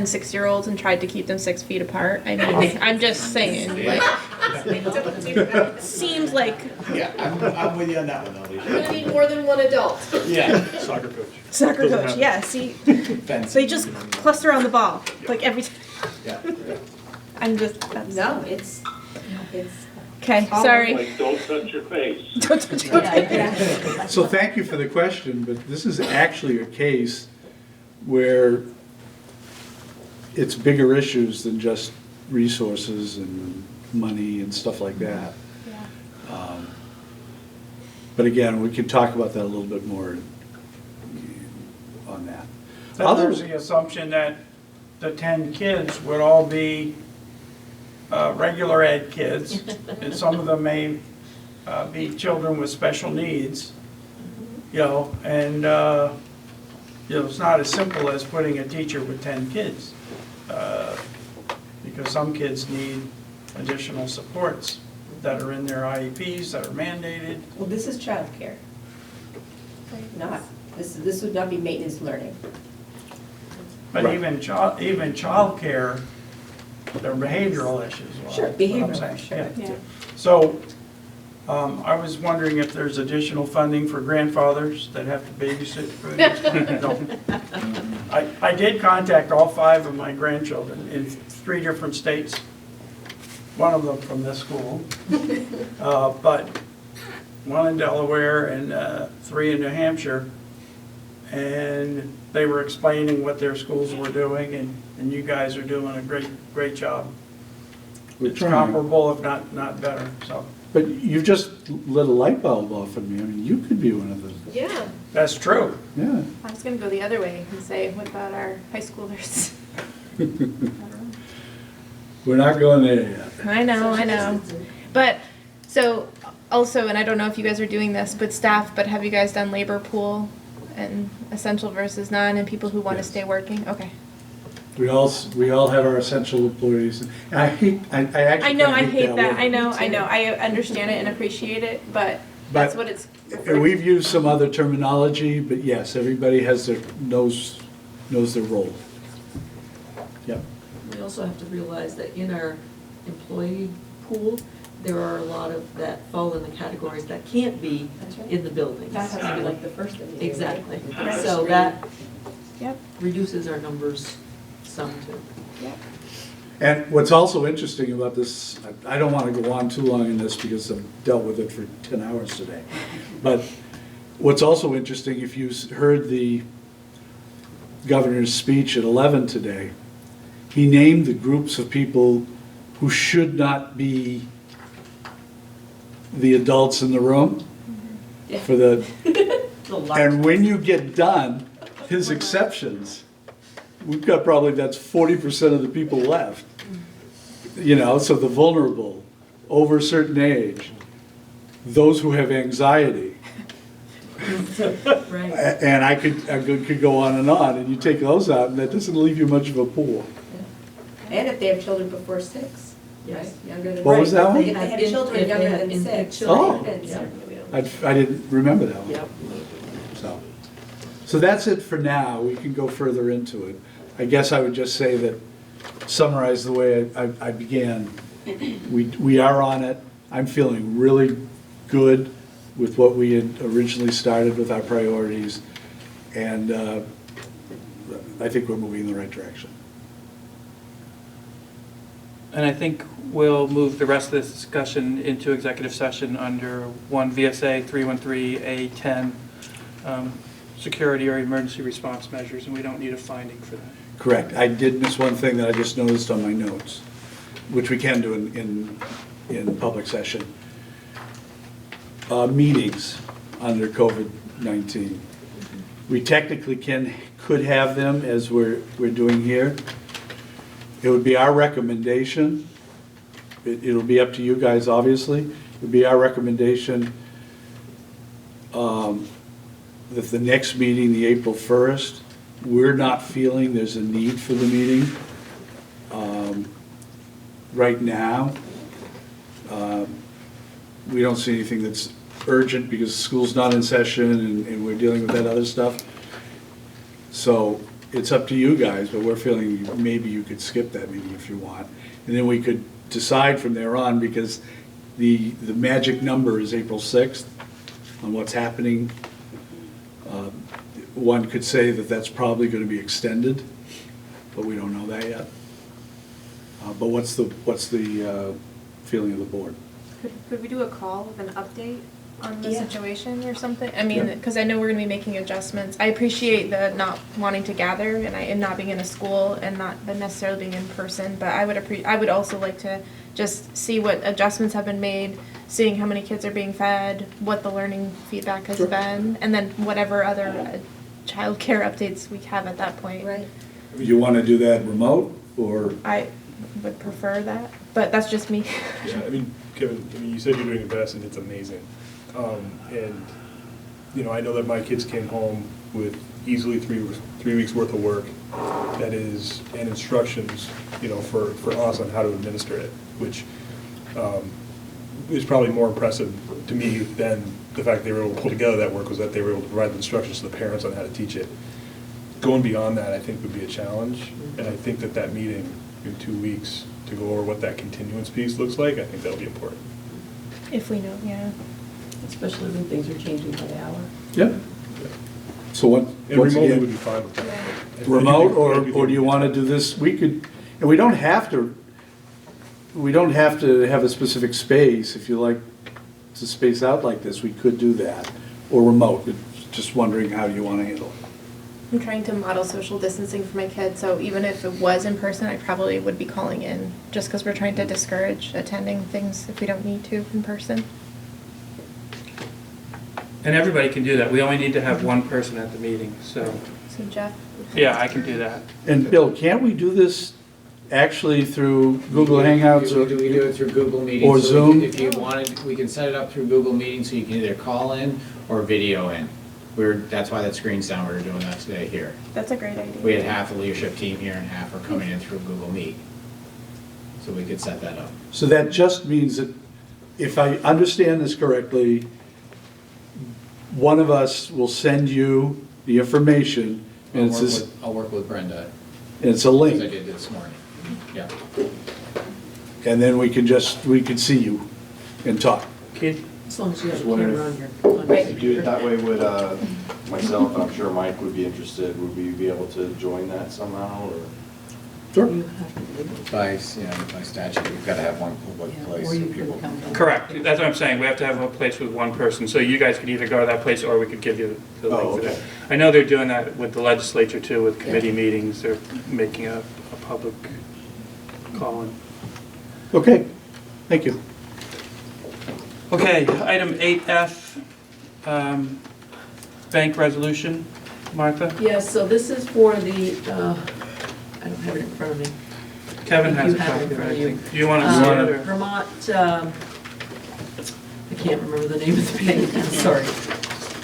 6-year-olds and tried to keep them 6 feet apart? I mean, I'm just saying, like, seems like
Yeah, I'm with you on that one,
You're
Alicia.
gonna need more than one adult.
Yeah.
Soccer coach.
soccer
Doesn't
coach,
happen.
yeah, see,
Fence.
they just cluster on the ball, like every time.
Yeah.
I'm just, that's.
No, it's,
Okay, sorry.
Like, don't touch your face.
so thank you for the question, but this is actually a case where it's bigger issues than just resources and money and stuff like that. But again, we can talk about that a little bit more on that.
Then there's the assumption that the 10 kids would all be regular ed kids, and some of them may be children with special needs, you know, and, you know, it's not as simple as putting a teacher with 10 kids, because some kids need additional supports that are in their IEPs, that are mandated.
well, this is childcare. Not, this would not be maintenance learning.
But
Right.
even childcare, they're behavioral issues. is what
Sure,
I'm
behavioral,
saying.
sure.
Yeah. So, I was wondering if there's additional funding for grandfathers that have to babysit for their children. No. I did contact all 5 of my grandchildren in 3 different states, one of them from this school, but one in Delaware and 3 in New Hampshire. And they were explaining what their schools were doing, and you guys are doing a great job.
We're
It's
trying.
comparable, if not better, so.
But you just lit a light bulb off of me. I mean, you could be one of those.
Yeah.
That's true.
Yeah.
I was gonna go the other way and say, what about our high schoolers?
We're not going there yet.
I know. But, so, also, and I don't know if you guys are doing this, but staff, but have you guys done labor pool and essential versus non, and people who want to
Yes.
stay working? Okay.
We all have our essential employees. And I actually
I know, I
kinda
hate that,
word.
I know, I understand it and appreciate it, but that's
But-
what it's.
And we've used some other terminology, but yes, everybody knows their role. Yep.
We also have to realize that in our employee pool, there are a lot of that fall in the categories that can't be
That's right.
in the buildings.
That has to be like the first thing you do, right?
Exactly.
Right.
So that
Yep,
reduces our numbers some too.
yep.
And what's also interesting about this, I don't want to go on too long in this because I've dealt with it for 10 hours today. But what's also interesting, if you heard the governor's speech at 11 today, he named the groups of people who should not be the adults in the room for the, and when you get done, his exceptions, we've got probably, that's 40% of the people left. You know, so the vulnerable, over a certain age, those who have anxiety.
Right.
And I could go on, and you take those out, and that doesn't leave you much of a pool.
And if they have children before 6, right?
Yes.
Younger than.
What was that one?
If they have children younger than 6.
Oh.
then-
I didn't remember that one.
Yep.
So that's it for now. We can go further into it. I guess I would just say that, summarize the way I began. We are on it. I'm feeling really good with what we had originally started with our priorities, and I think we're moving in the right direction.
And I think we'll move the rest of this discussion into executive session under 1 VSA 313A10, security or emergency response measures, and we don't need a finding for that.
Correct. I did miss one thing that I just noticed on my notes, which we can do in public session. Meetings under COVID-19. We technically could have them as we're doing here. It would be our recommendation, it'll be up to you guys, obviously, it would be our recommendation that the next meeting, the April 1st, we're not feeling there's a need for the meeting right now. We don't see anything that's urgent because school's not in session and we're dealing with that other stuff. So it's up to you guys, but we're feeling maybe you could skip that meeting if you want. And then we could decide from there on, because the magic number is April 6th on what's happening. One could say that that's probably going to be extended, but we don't know that yet. But what's the feeling of the board?
Could we do a call with an update on the
Yeah.
situation or something? I mean,
Yeah.
because I know we're gonna be making adjustments. I appreciate the not wanting to gather and not being in a school and not necessarily being in person, but I would also like to just see what adjustments have been made, seeing how many kids are being fed, what the learning feedback has been, and then whatever other childcare updates we have at that point.
Right.
You want to do that remote, or?
I would prefer that, but that's just me.
Yeah, I mean, Kevin, you said you're doing your best, and it's amazing. And, you know, I know that my kids came home with easily three weeks worth of work, that is, and instructions, you know, for us on how to administer it, which is probably more impressive to me than the fact they were able to pull together that work, was that they were able to provide the instructions to the parents on how to teach it. Going beyond that, I think, would be a challenge, and I think that meeting in 2 weeks to go over what that continuance piece looks like, I think that'll be important.
If we know, yeah.
Especially when things are changing by the hour.
Yep. So
And
once
remotely
again,
would be fine with that.
remote, or do you want to do this? We could, and we don't have to have a specific space. If you like to space out like this, we could do that, or remote. Just wondering how you want to handle it.
I'm trying to model social distancing for my kids, so even if it was in person, I probably would be calling in, just because we're trying to discourage attending things if we don't need to in person.
And everybody can do that. We only need to have one person at the meeting, so,
So Jeff?
yeah, I can do that.
And Bill, can't we do this actually through Google Hangouts?
We do it through Google Meetings.
Or
So
Zoom?
If you wanted, we can set it up through Google Meetings, so you can either call in or video in. That's why that screen's down, we were doing that today here.
That's a great idea.
We had half the leadership team here and half are coming in through Google Meet. So we could set that up.
So that just means that, if I understand this correctly, one of us will send you the information, and
I'll work with Brenda,
it's a
as I
link,
did this morning. Yeah.
and then we can see you and talk.
Keith?
As long as you have a
Just wondering
camera on your.
Right.
If you do it that way, would myself, and I'm sure Mike would be interested, would we be able to join that somehow, or?
Sure.
You have to be able to.
By statute, you've got to have one public
Yeah,
place.
or you
so
could
people-
come down.
Correct. That's what I'm saying. We have to have a place with one person. So you guys could either go to that place, or we could give you the link
Oh,
for that.
okay.
I know they're doing that with the legislature too, with committee meetings. They're making a public call-in.
Okay, thank you.
Okay, item 8F, bank resolution. Martha?
Yes, so this is for the, I don't have it in front of me.
Kevin
If
has
you
a
have it
copy
in
of
front
it,
of
I
you.
think. Do you want to see it, or?
Vermont, I can't remember the name of the bank, I'm sorry.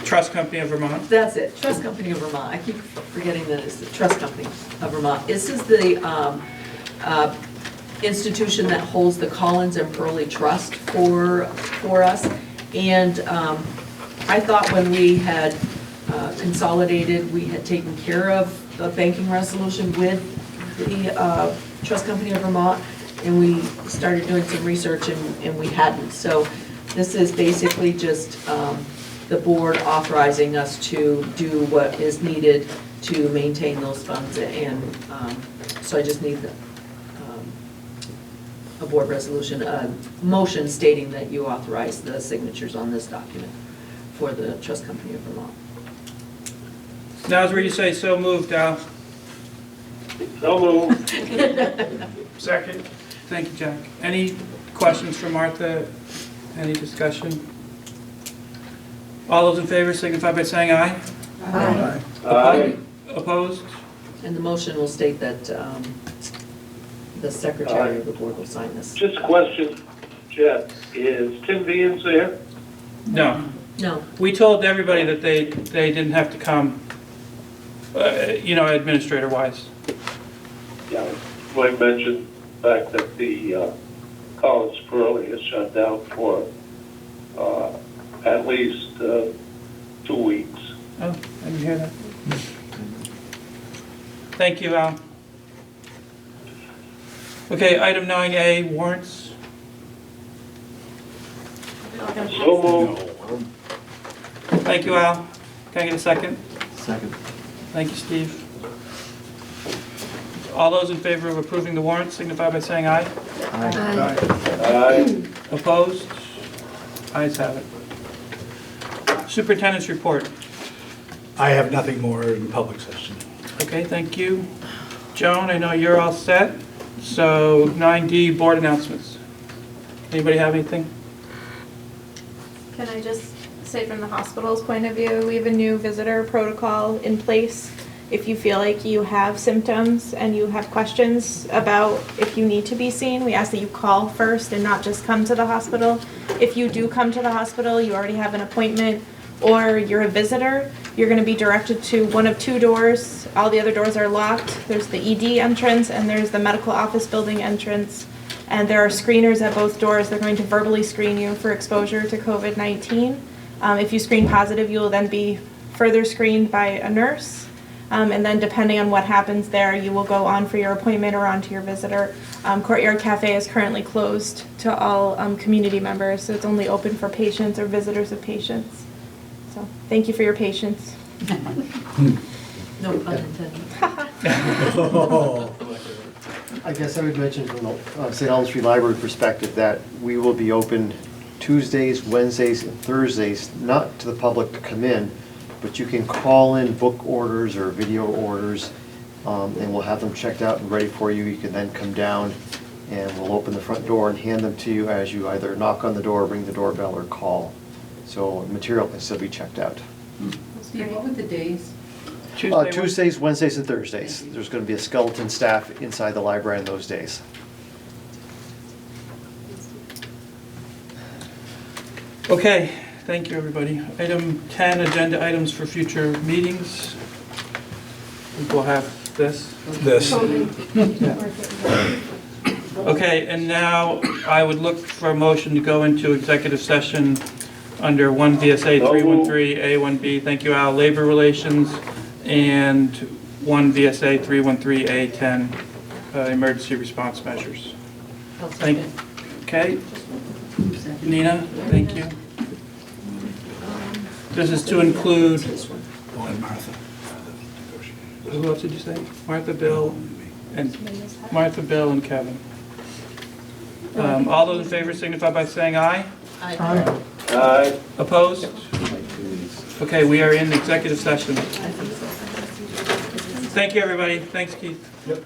Trust Company of Vermont?
That's it, Trust Company of Vermont. I keep forgetting that it's the Trust Company of Vermont. This is the institution that holds the Collins and Pearlie Trust for us. And I thought when we had consolidated, we had taken care of the banking resolution with the Trust Company of Vermont, and we started doing some research and we hadn't. So this is basically just the board authorizing us to do what is needed to maintain those funds. And so I just need a board resolution, a motion stating that you authorize the signatures on this document for the Trust Company of Vermont.
Now's where you say, so moved, Al.
So moved.
Second.
Thank you, Jack. Any questions for Martha? Any discussion? All those in favor signify by saying aye.
Aye.
Aye.
Opposed?
And the motion will state that the secretary of the board will sign this.
Just a question, Jeff, is Tim Beans there?
No.
No.
We told everybody that they didn't have to come, administrator-wise.
Yeah, Mike mentioned the fact that the Collins Pearlie is shut down for at least 2 weeks.
Oh, I didn't hear that. Thank you, Al. Okay, item 9A, warrants.
So moved.
Thank you, Al. Can I get a second?
Second.
Thank you, Steve. All those in favor of approving the warrants signify by saying aye.
Aye.
Aye.
Opposed? Ayes have it. Superintendent's report.
I have nothing more in public session.
Okay, thank you. Joan, I know you're all set. So 9D, board announcements. Anybody have anything?
Can I just say from the hospital's point of view, we have a new visitor protocol in place. If you feel like you have symptoms and you have questions about if you need to be seen, we ask that you call first and not just come to the hospital. If you do come to the hospital, you already have an appointment, or you're a visitor, you're going to be directed to one of 2 doors. All the other doors are locked. There's the ED entrance and there's the medical office building entrance. And there are screeners at both doors. They're going to verbally screen you for exposure to COVID-19. If you screen positive, you will then be further screened by a nurse. And then depending on what happens there, you will go on for your appointment or on to your visitor. Courtyard Cafe is currently closed to all community members, so it's only open for patients or visitors of patients. So thank you for your patience.
No pun intended.
I guess I would mention from the St. Albans Free Library perspective that we will be open Tuesdays, Wednesdays, and Thursdays, not to the public to come in, but you can call in book orders or video orders, and we'll have them checked out and ready for you. You can then come down and we'll open the front door and hand them to you as you either knock on the door, ring the doorbell, or call. So material can still be checked out.
Steve, what were the days?
Tuesdays, Wednesdays, and Thursdays. There's going to be a skeleton staff inside the library on those days.
Okay, thank you, everybody. Item 10, agenda items for future meetings. I think we'll have this. Okay, and now I would look for a motion to go into executive session under 1 VSA 313A1B, thank you, Al, labor relations, and 1 VSA 313A10, emergency response measures. Okay. Nina, thank you. This is to include, who else did you say? Martha, Bill, and Kevin. All those in favor signify by saying aye.
Aye.
Aye.
Opposed? Okay, we are in executive session. Thank you, everybody. Thanks, Keith.
Yep.